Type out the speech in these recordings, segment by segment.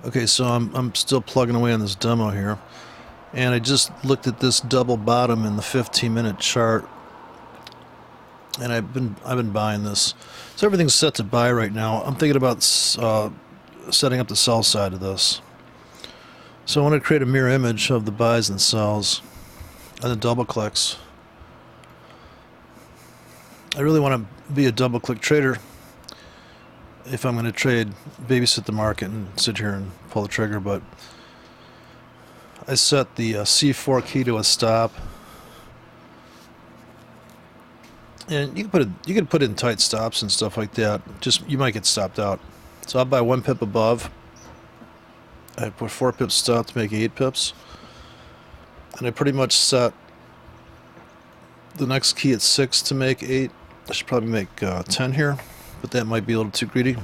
Okay, so I'm still plugging away on this demo here, and I just looked at this double bottom in the 15-minute chart, and I've been buying this. So everything's set to buy right now. I'm thinking about setting up the sell side of this. So I want to create a mirror image of the buys and sells, and the double clicks. I really want to be a double click trader if I'm going to trade, babysit the market and sit here and pull the trigger, but I set the C4 key to a stop, and you can put in tight stops and stuff like that. Just you might get stopped out. So I'll buy 1 pip above. I put 4 pips stop to make 8 pips, and I pretty much set the next key at 6 to make 8. I should probably make 10 here, but that might be a little too greedy.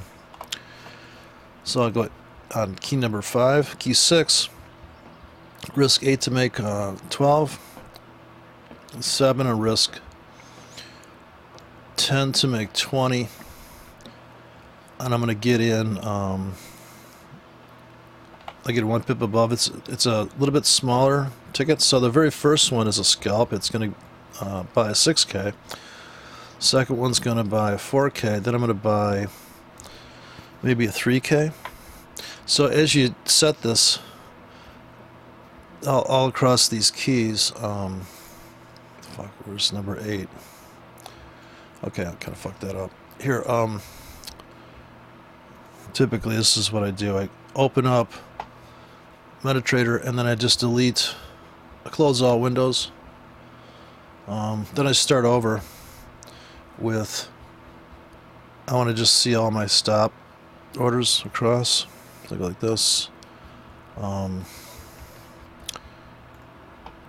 So I'll go on key number 5, key 6, risk 8 to make 12, 7 and risk 10 to make 20, and I'm going to get in, I get 1 pip above. It's a little bit smaller ticket, so the very first one is a scalp. It's going to buy a 6K. Second one's going to buy a 4K. Then I'm going to buy maybe a 3K. So as you set this all across these keys, where's number 8? Okay, I kind of fucked that up. Here, typically this is what I do. I open up MetaTrader and then I just delete, I close all windows. Then I start over with, I want to just see all my stop orders across, like this.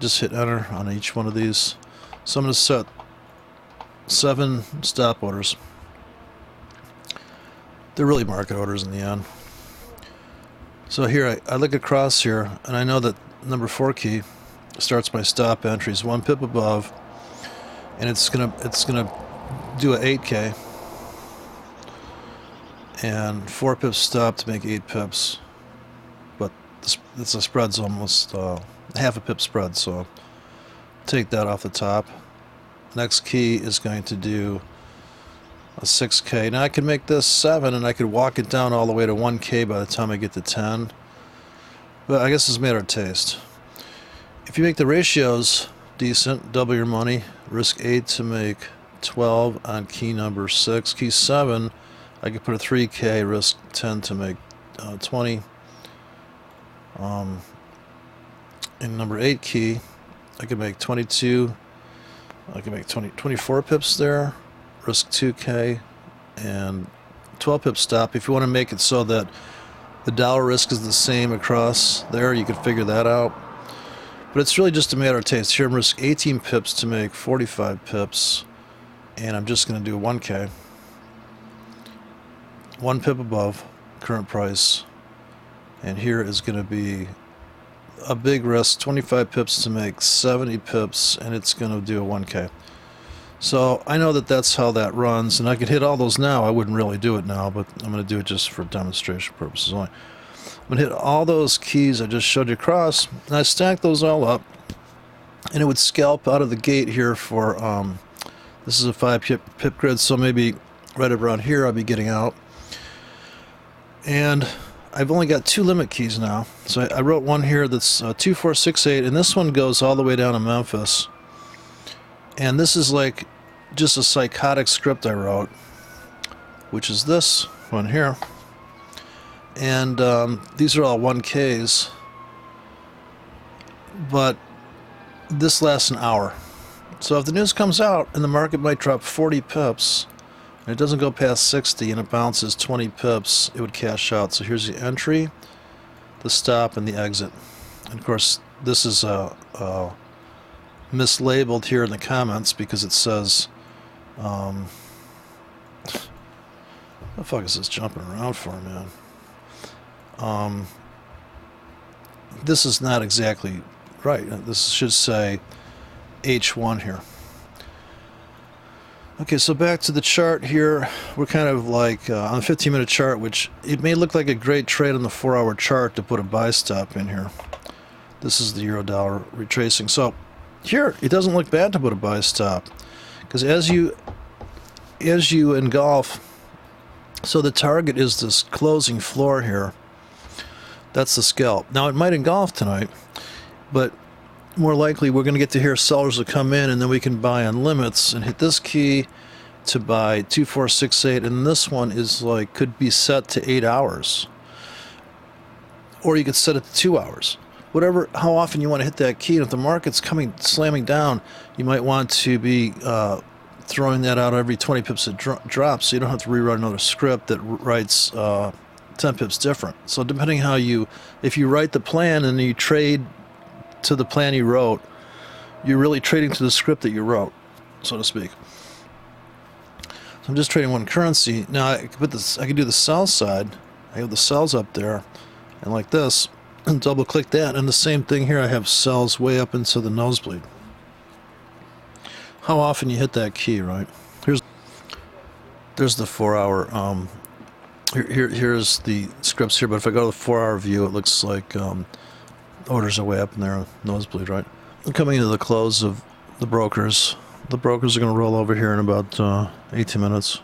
Just hit enter on each one of these. So I'm going to set 7 stop orders. They're really market orders in the end. So here I look across here and I know that number 4 key starts my stop entries 1 pip above, and it's gonna do a 8K and 4 pips stop to make 8 pips, but the spread's almost half a pip spread, so take that off the top. Next key is going to do a 6K. Now I can make this 7 and I could walk it down all the way to 1K by the time I get to 10, but I guess it's a matter of taste. If you make the ratios decent, double your money, risk 8 to make 12 on key number 6. Key 7, I could put a 3K, risk 10 to make 20. In number 8 key, I could make 22. I can make 24 pips there, risk 2K, and 12 pip stop. If you want to make it so that the dollar risk is the same across there, you can figure that out. But it's really just a matter of taste. Here I'm risk 18 pips to make 45 pips, and I'm just going to do 1K. 1 pip above current price, and here is going to be a big risk, 25 pips to make 70 pips, and it's going to do a 1K. So I know that that's how that runs, and I could hit all those now. I wouldn't really do it now, but I'm going to do it just for demonstration purposes only. I'm going to hit all those keys I just showed you across, and I stack those all up, and it would scalp out of the gate here for, this is a 5 pip grid, so maybe right around here I'll be getting out. And I've only got 2 limit keys now, so I wrote one here that's 2468, and this one goes all the way down to Memphis. And this is like just a psychotic script I wrote, which is this one here. And these are all 1Ks, but this lasts an hour. So if the news comes out and the market might drop 40 pips, and it doesn't go past 60 and it bounces 20 pips, it would cash out. So here's the entry, the stop, and the exit. And of course, this is mislabeled here in the comments because it says, what the fuck is this jumping around for, man? This is not exactly right. This should say H1 here. Okay, so back to the chart here. We're kind of like on the 15-minute chart, which it may look like a great trade on the 4-hour chart to put a buy stop in here. This is the euro-dollar retracing. So here, it doesn't look bad to put a buy stop, because as you engulf, so the target is this closing floor here. That's the scalp. Now it might engulf tonight, but more likely we're going to get to hear sellers will come in, and then we can buy on limits and hit this key to buy 2468, and this one is like could be set to 8 hours, or you could set it to 2 hours. Whatever, how often you want to hit that key. And if the market's slamming down, you might want to be throwing that out every 20 pips it drops, so you don't have to rewrite another script that writes 10 pips different. So depending how if you write the plan and you trade to the plan you wrote, you're really trading to the script that you wrote, so to speak. So I'm just trading one currency. Now I can do the sell side. I have the sells up there, and like this, and double click that, and the same thing here. I have sells way up into the nosebleed. How often you hit that key, right? There's the 4-hour. Here's the scripts here, but if I go to the 4-hour view, it looks like orders are way up in there, nosebleed, right? I'm coming into the close of the brokers. The brokers are going to roll over here in about 18 minutes.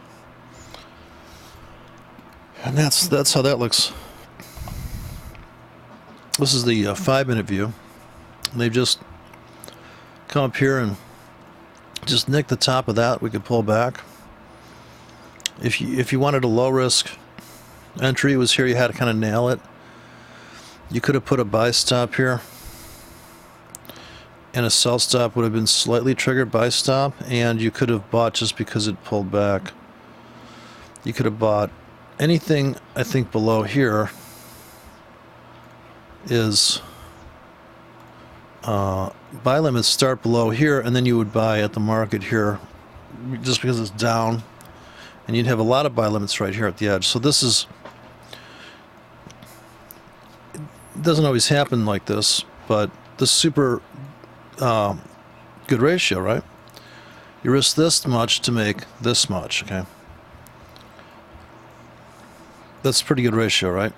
And that's how that looks. This is the 5-minute view. They've just come up here and just nicked the top of that. We could pull back. If you wanted a low risk entry, it was here. You had to kind of nail it. You could have put a buy stop here, and a sell stop would have been slightly triggered buy stop, and you could have bought just because it pulled back. You could have bought anything, I think, below here is buy limits start below here, and then you would buy at the market here just because it's down, and you'd have a lot of buy limits right here at the edge. So this is, it doesn't always happen like this, but this is super good ratio, right? You risk this much to make this much, okay? That's a pretty good ratio, right?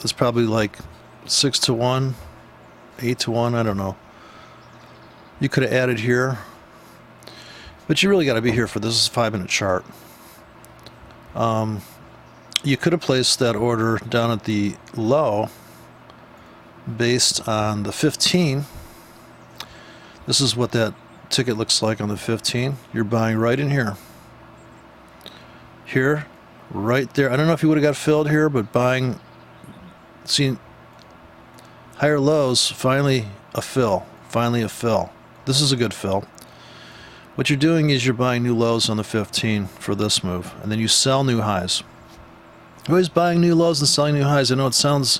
It's probably like 6 to 1, 8 to 1, I don't know. You could have added here, but you really got to be here for this. Is a 5-minute chart. You could have placed that order down at the low based on the 15. This is what that ticket looks like on the 15. You're buying right in here. Here, right there. I don't know if you would have got filled here, but buying, seeing higher lows, finally a fill. Finally a fill. This is a good fill. What you're doing is you're buying new lows on the 15 for this move, and then you sell new highs. You're always buying new lows and selling new highs. I know it sounds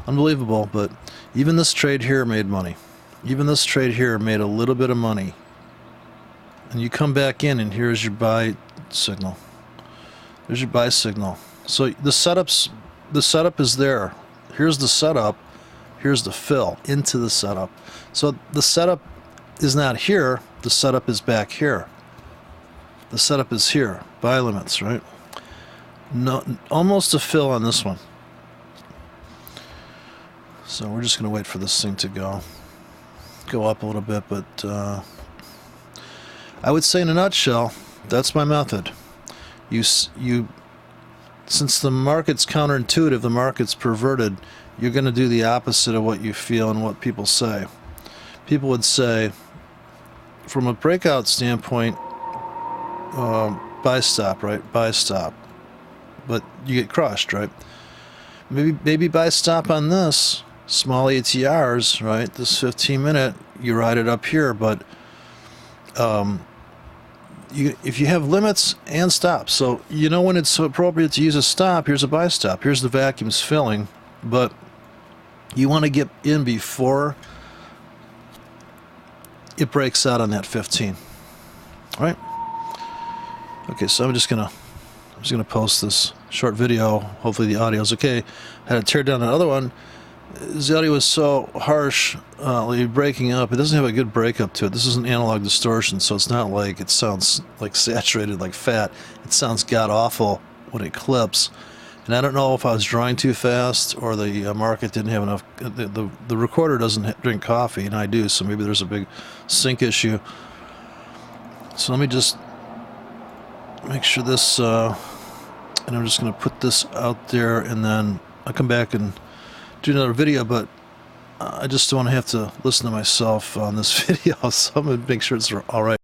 unbelievable, but even this trade here made money. Even this trade here made a little bit of money. And you come back in, and here's your buy signal. There's your buy signal. So the setup is there. Here's the setup. Here's the fill into the setup. So the setup is not here. The setup is back here. The setup is here. Buy limits, right? No, almost a fill on this one. So we're just going to wait for this thing to go up a little bit, but I would say in a nutshell, that's my method. Since the market's counterintuitive, the market's perverted, you're going to do the opposite of what you feel and what people say. People would say, from a breakout standpoint, buy stop, right? Buy stop. But you get crushed, right? Maybe buy stop on this, small ATRs, right? This 15-minute, you ride it up here, but if you have limits and stops, so you know when it's appropriate to use a stop, here's a buy stop. Here's the vacuums filling, but you want to get in before it breaks out on that 15. All right? Okay, so I'm just gonna post this short video. Hopefully the audio's okay. I had to tear down another one the audio was so harsh, like breaking up. It doesn't have a good breakup to it. This is an analog distortion, so it's not like it sounds like saturated like fat. It sounds god awful when it clips. And I don't know if I was drawing too fast or the market didn't have enough. The recorder doesn't drink coffee, and I do, so maybe there's a big sync issue. So let me just make sure this, and I'm just going to put this out there, and then I'll come back and do another video, but I just don't want to have to listen to myself on this video, so I'm going to make sure it's all right.